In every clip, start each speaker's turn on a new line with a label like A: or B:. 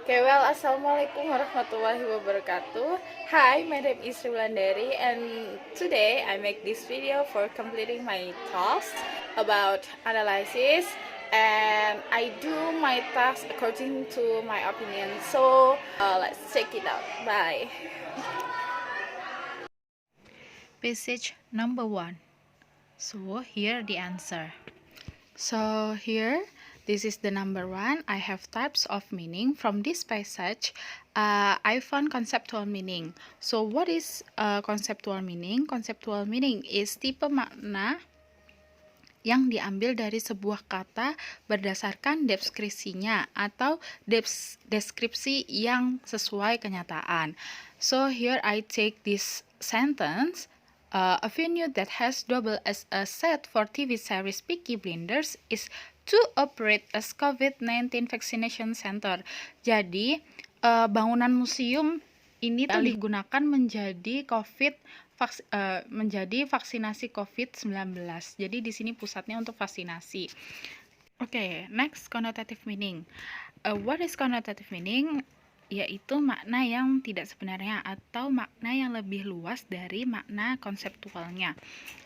A: Okay, well, Assalamualaikum warahmatullahi wabarakatuh. Hi, my name is Wulandari, and today I make this video for completing my task about analysis, and I do my task according to my opinion. So, let's check it out. Bye.
B: Passage number 1. So here the answer. So here, this is the number 1. I have types of meaning. From this passage, I found conceptual meaning. So what is conceptual meaning? Conceptual meaning is tipe makna yang diambil dari sebuah kata berdasarkan deskripsinya atau deskripsi yang sesuai kenyataan. So here I take this sentence. A venue that has double as a set for TV series Peaky Blinders is to operate as COVID-19 vaccination center. Jadi, bangunan museum ini tuh digunakan menjadi menjadi vaksinasi COVID-19. Jadi di sini pusatnya untuk vaksinasi. Oke, next connotative meaning. What is connotative meaning? Yaitu makna yang tidak sebenarnya atau makna yang lebih luas dari makna konseptualnya.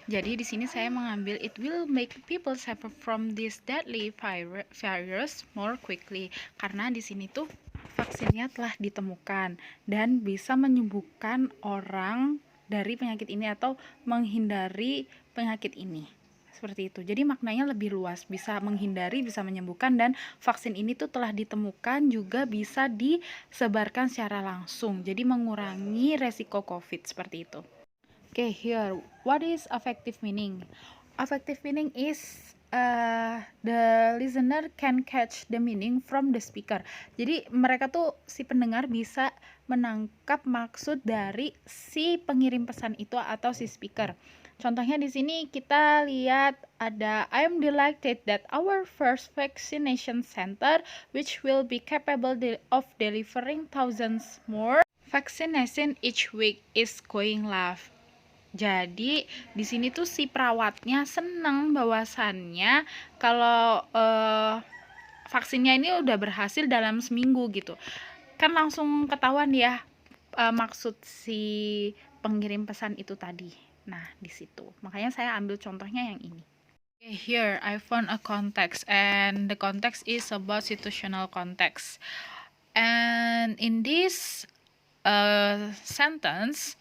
B: Jadi di sini saya mengambil it will make people suffer from this deadly virus more quickly, karena di sini tuh vaksinnya telah ditemukan dan bisa menyembuhkan orang dari penyakit ini atau menghindari penyakit ini. Seperti itu. Jadi maknanya lebih luas, bisa menghindari, bisa menyembuhkan, dan vaksin ini tuh telah ditemukan juga bisa disebarkan secara langsung. Jadi mengurangi resiko COVID seperti itu. Okay, here, what is affective meaning? Affective meaning is the listener can catch the meaning from the speaker. Jadi mereka tuh, si pendengar bisa menangkap maksud dari si pengirim pesan itu atau si speaker. Contohnya di sini kita lihat ada I am delighted that our first vaccination center, which will be capable of delivering thousands more vaccination each week, is going live. Jadi di sini tuh si perawatnya senang bahwasannya kalau vaksinnya ini udah berhasil dalam seminggu gitu. Kan langsung ketahuan ya maksud si pengirim pesan itu tadi. Nah, di situ. Makanya saya ambil contohnya yang ini. Okay, here I found a context, and the context is about situational context. And in this sentence,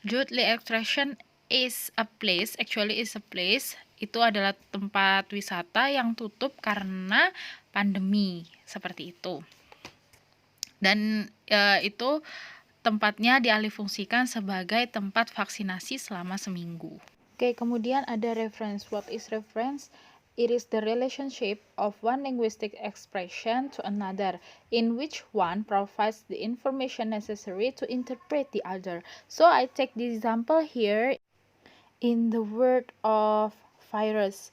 B: Dudley Extraction is a place, itu adalah tempat wisata yang tutup karena pandemi, seperti itu. Dan itu tempatnya dialihfungsikan sebagai tempat vaksinasi selama seminggu. Oke, kemudian ada reference. What is reference? It is the relationship of one linguistic expression to another, in which one provides the information necessary to interpret the other. So I take the example here in the word of virus.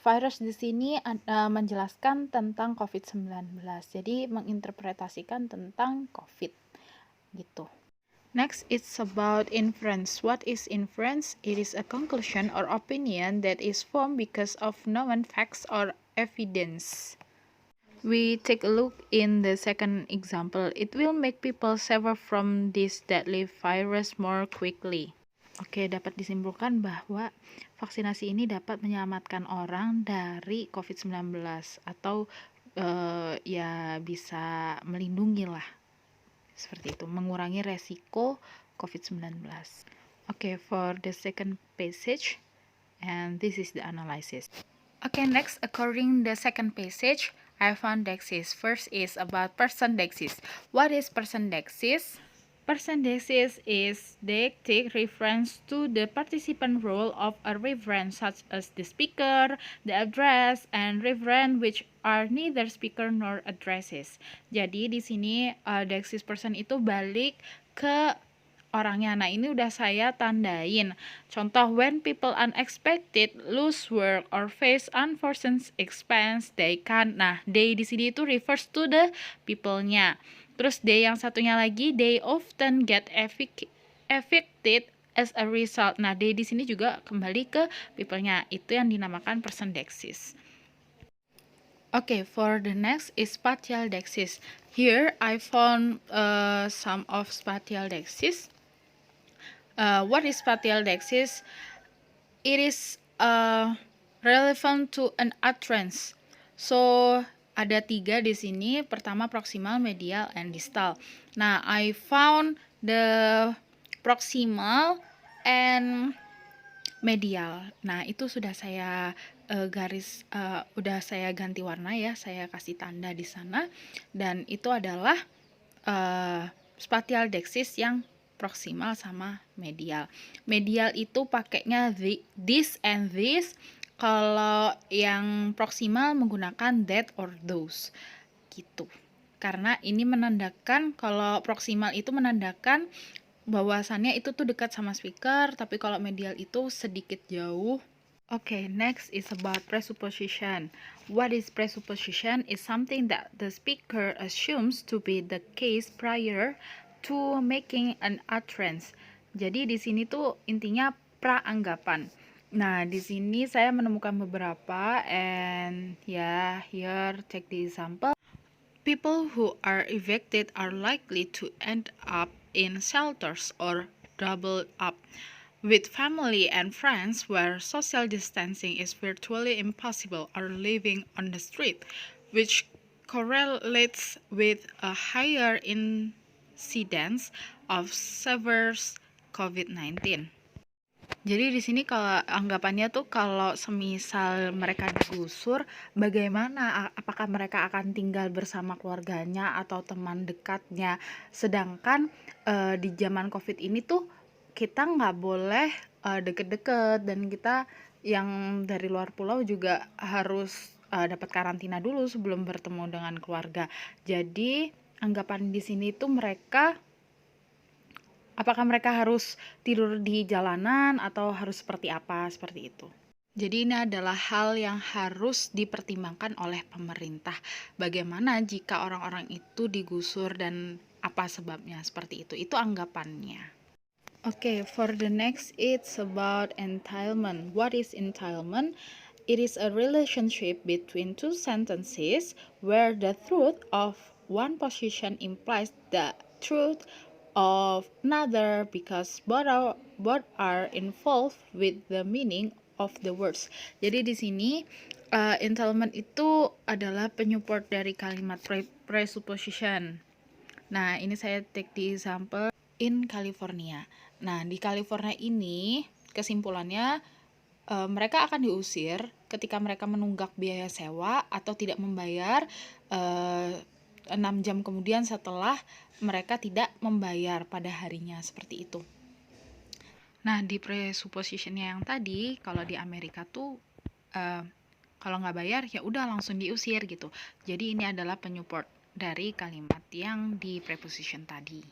B: Virus di sini menjelaskan tentang COVID-19. Jadi menginterpretasikan tentang COVID. Gitu. Next, it's about inference. What is inference? It is a conclusion or opinion that is formed because of known facts or evidence. We take a look in the second example. It will make people suffer from this deadly virus more quickly. Oke, dapat disimpulkan bahwa vaksinasi ini dapat menyelamatkan orang dari COVID-19 atau ya bisa melindungi lah. Seperti itu, mengurangi resiko COVID-19. Okay, for the second passage, and this is the analysis. Okay, next, according the second passage, I found dexis. First is about persondexis. What is persondexis? Persondexis is deictic reference to the participant role of a referent, such as the speaker, the address, and referent, which are neither speaker nor addresses. Jadi di sini dexis person itu balik ke orangnya. Nah, ini udah saya tandain. Contoh, when people unexpected lose work or face unforeseen expense, they can. Nah, they di sini itu refers to the people-nya. Terus they yang satunya lagi, they often get affected as a result. Nah, they di sini juga kembali ke people-nya. Itu yang dinamakan persondexis. Okay, for the next is spatial dexis. Here I found some of spatial dexis. What is spatial dexis? It is relevant to an utterance. So ada 3 di sini. Pertama proximal, medial, and distal. Nah, I found the proximal and medial. Nah, itu sudah saya udah saya ganti warna ya. Saya kasih tanda di sana. Dan itu adalah spatial dexis yang proximal sama medial. Medial itu pakainya this and this. Kalau yang proximal menggunakan that or those. Gitu. Karena ini menandakan, kalau proximal itu menandakan bahwasannya itu tuh dekat sama speaker, tapi kalau medial itu sedikit jauh. Okay, next is about presupposition. What is presupposition? Is something that the speaker assumes to be the case prior to making an utterance. Jadi di sini tuh intinya praanggapan. Nah, di sini saya menemukan beberapa, and here take the example. People who are evicted are likely to end up in shelters or doubled up with family and friends where social distancing is virtually impossible, or living on the street, which correlates with a higher incidence of severe COVID-19. Jadi di sini kalau anggapannya tuh kalau semisal mereka digusur, bagaimana? Apakah mereka akan tinggal bersama keluarganya atau teman dekatnya? Sedangkan di zaman COVID ini tuh kita nggak boleh deket-deket, dan kita yang dari luar pulau juga harus dapat karantina dulu sebelum bertemu dengan keluarga. Jadi anggapan di sini tuh apakah mereka harus tidur di jalanan atau harus seperti apa, seperti itu. Jadi ini adalah hal yang harus dipertimbangkan oleh pemerintah. Bagaimana jika orang-orang itu digusur dan apa sebabnya seperti itu. Itu anggapannya. Okay, for the next it's about entitlement. What is entitlement? It is a relationship between two sentences where the truth of one position implies the truth of another because both are involved with the meaning of the words. Jadi di sini entitlement itu adalah penyupport dari kalimat presupposition. Nah, ini saya take the example in California. Nah, di California ini kesimpulannya mereka akan diusir ketika mereka menunggak biaya sewa atau tidak membayar 6 jam kemudian setelah mereka tidak membayar pada harinya, seperti itu. Nah, di presuppositionnya yang tadi, kalau di Amerika tuh kalau nggak bayar ya udah langsung diusir gitu. Jadi ini adalah penyupport dari kalimat yang di preposition tadi.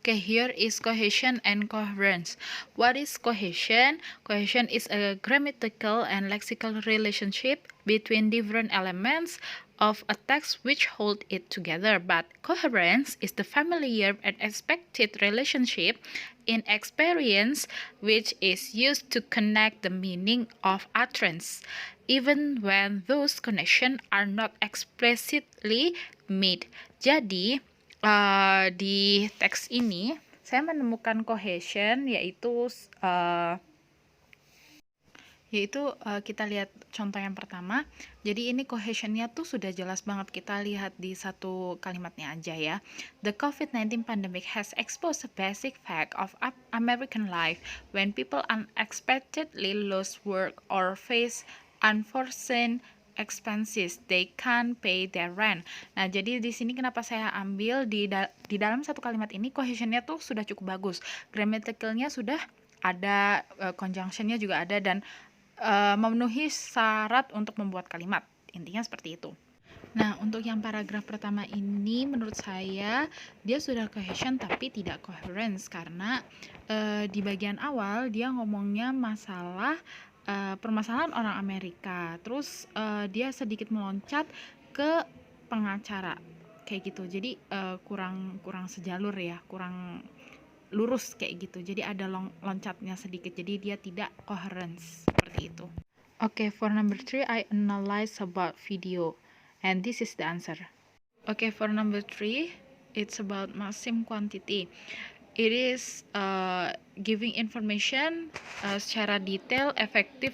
B: Okay, here is cohesion and coherence. What is cohesion? Cohesion is a grammatical and lexical relationship between different elements of a text which hold it together, but coherence is the familiar and expected relationship in experience which is used to connect the meaning of utterance, even when those connections are not explicitly made. Jadi, di teks ini saya menemukan cohesion, yaitu kita lihat contoh yang pertama. Jadi ini cohesionnya tuh sudah jelas banget, kita lihat di satu kalimatnya aja ya. The COVID-19 pandemic has exposed a basic fact of American life when people unexpectedly lose work or face unforeseen expenses, they can't pay their rent. Nah, jadi di sini kenapa saya ambil di dalam satu kalimat ini cohesionnya tuh sudah cukup bagus, grammaticalnya sudah ada, conjunctionnya juga ada, dan memenuhi syarat untuk membuat kalimat. Intinya seperti itu. Nah, untuk yang paragraf pertama ini menurut saya dia sudah cohesion tapi tidak coherence, karena di bagian awal dia ngomongnya masalah permasalahan orang Amerika, terus dia sedikit meloncat ke pengacara kayak gitu. Jadi kurang sejalur ya, kurang lurus kayak gitu. Jadi ada loncatnya sedikit, jadi dia tidak coherence seperti itu. Okay, for number 3 I analyze about video. and this is the answer. Okay, for number 3, it's about maximum quantity. It is giving information secara detail, efektif,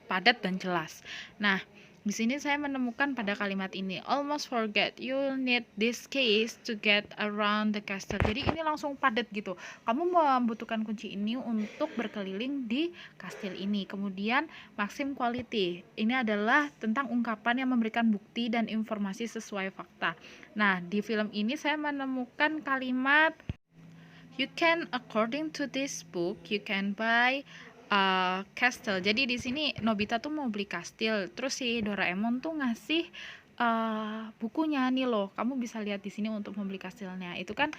B: padat, dan jelas. Nah, di sini saya menemukan pada kalimat ini, almost forget, you'll need this case to get around the castle. Jadi ini langsung padat gitu. Kamu membutuhkan kunci ini untuk berkeliling di kastil ini. Kemudian maximum quality. Ini adalah tentang ungkapan yang memberikan bukti dan informasi sesuai fakta. Nah, di film ini saya menemukan kalimat you can, according to this book, you can buy castle. Jadi di sini Nobita tuh mau beli kastil, terus si Doraemon tuh ngasih bukunya nih loh. Kamu bisa lihat di sini untuk membeli kastilnya. Itu kan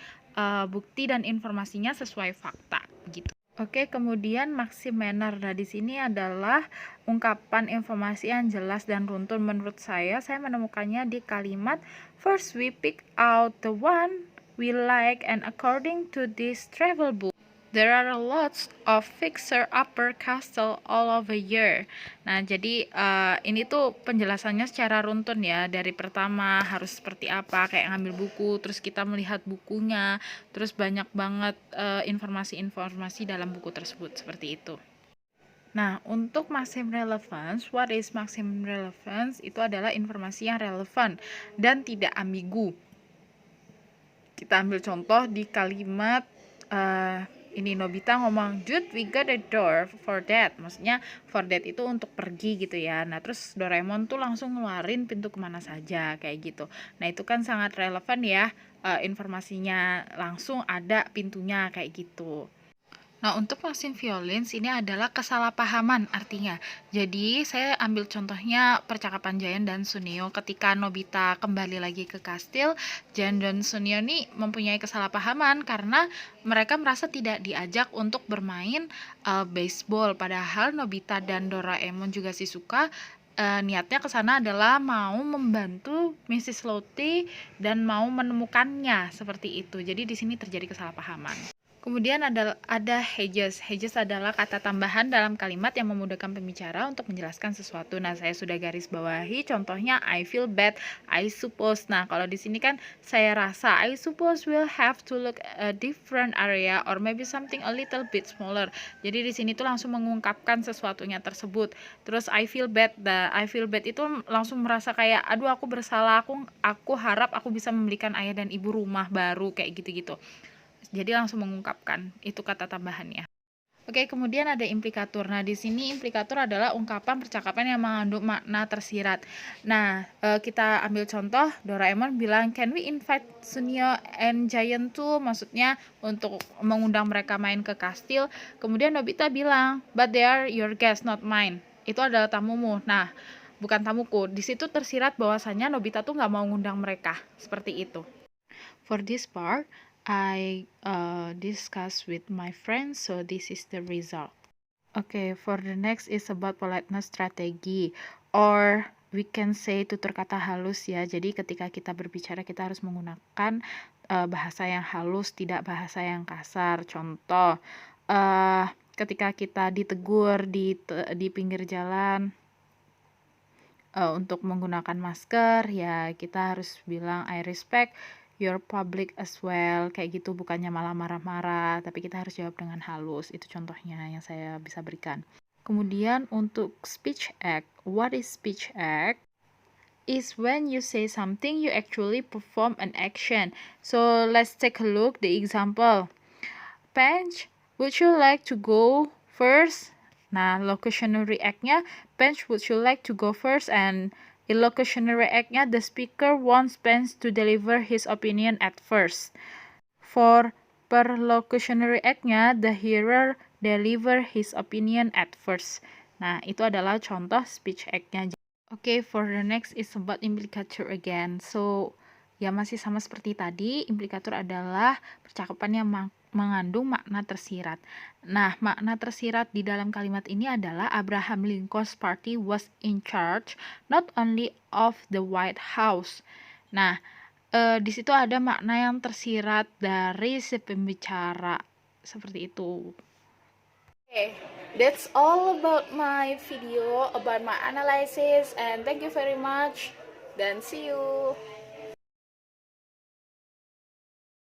B: bukti dan informasinya sesuai fakta gitu. Oke, kemudian maxim manner. Nah, di sini adalah ungkapan informasi yang jelas dan runtun. Menurut saya menemukannya di kalimat first we pick out the one we like, and according to this travel book there are lots of fixer-upper castle all over here. Nah, jadi ini tuh penjelasannya secara runtun ya. Dari pertama harus seperti apa, kayak ngambil buku, terus kita melihat bukunya, terus banyak banget informasi-informasi dalam buku tersebut, seperti itu. Nah, untuk maximum relevance, what is maximum relevance? Itu adalah informasi yang relevan dan tidak ambigu. Kita ambil contoh di kalimat ini Nobita ngomong, Dude, we got a door for that. Maksudnya for that itu untuk pergi gitu ya. Nah, terus Doraemon tuh langsung ngeluarin pintu kemana saja kayak gitu. Nah, itu kan sangat relevan ya, informasinya langsung ada pintunya kayak gitu. Nah, untuk maxim violence ini adalah kesalahpahaman artinya. Jadi, saya ambil contohnya percakapan Giant dan Suneo ketika Nobita kembali lagi ke kastil. Giant dan Suneo ini mempunyai kesalahpahaman karena mereka merasa tidak diajak untuk bermain baseball. Padahal Nobita dan Doraemon juga Shizuka niatnya ke sana adalah mau membantu Mrs. Lottie dan mau menemukannya seperti itu. Jadi di sini terjadi kesalahpahaman. Kemudian ada hedges. Hedges adalah kata tambahan dalam kalimat yang memudahkan pembicara untuk menjelaskan sesuatu. Nah, saya sudah garis bawahi contohnya I feel bad, I suppose. Nah, kalau di sini kan saya rasa, I suppose we'll have to look a different area or maybe something a little bit smaller. Jadi di sini tuh langsung mengungkapkan sesuatunya tersebut. Terus I feel bad. I feel bad itu langsung merasa kayak aduh aku bersalah, aku harap aku bisa membelikan ayah dan ibu rumah baru kayak gitu-gitu. Jadi langsung mengungkapkan, itu kata tambahannya. Oke, kemudian ada implikatur. Nah, di sini implikatur adalah ungkapan percakapan yang mengandung makna tersirat. Nah, kita ambil contoh, Doraemon bilang, can we invite Suneo and Giant too? Maksudnya untuk mengundang mereka main ke kastil. Kemudian Nobita bilang, but they are your guests, not mine. Itu adalah tamumu. Nah, bukan tamuku. Di situ tersirat bahwasannya Nobita tuh nggak mau ngundang mereka. Seperti itu. For this part, I discuss with my friends, so this is the result. Okay, for the next is about politeness strategy, or we can say tutur kata halus ya. Jadi ketika kita berbicara kita harus menggunakan bahasa yang halus, tidak bahasa yang kasar. Contoh, ketika kita ditegur di pinggir jalan untuk menggunakan masker, ya kita harus bilang I respect your public as well, kayak gitu, bukannya malah marah-marah, tapi kita harus jawab dengan halus. Itu contohnya yang saya bisa berikan. Kemudian untuk speech act, what is speech act? Is when you say something, you actually perform an action. So let's take a look the example. Bench, would you like to go first? Nah, locutionary act-nya, Bench, would you like to go first? And illocutionary act-nya, the speaker wants Bench to deliver his opinion at first. For perlocutionary act-nya, the hearer deliver his opinion at first. Nah, itu adalah contoh speech act-nya. Okay, for the next is about implicator again. So, ya masih sama seperti tadi, implikator adalah percakapan yang mengandung makna tersirat. Nah, makna tersirat di dalam kalimat ini adalah Abraham Lincoln's party was in charge not only of the White House. Nah, di situ ada makna yang tersirat dari si pembicara, seperti itu.
A: Okay, that's all about my video, about my analysis, and thank you very much dan see you.